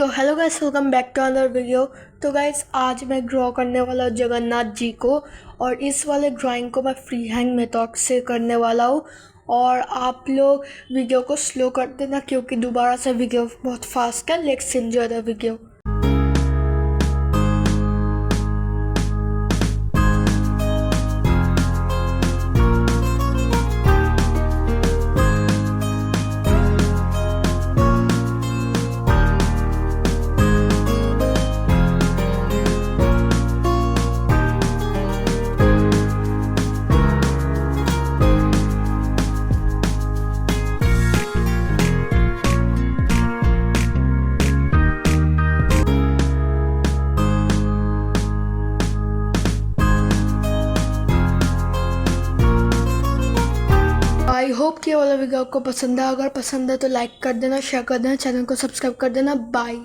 तो hello guys, welcome back to another video. तो guys आज मैं ड्रॉ करने वाला हूँ जगन्नाथ जी को, और इस वाले ड्राइंग को मैं फ्री हैंड मेथड से करने वाला हूँ। और आप लोग वीडियो को स्लो कर देना क्योंकि दोबारा से वीडियो बहुत फास्ट है। Let's enjoy the video. I hope कि ये वाला वीडियो आपको पसंद है। अगर पसंद है तो लाइक कर देना, शेयर कर देना, चैनल को सब्सक्राइब कर देना। बाय।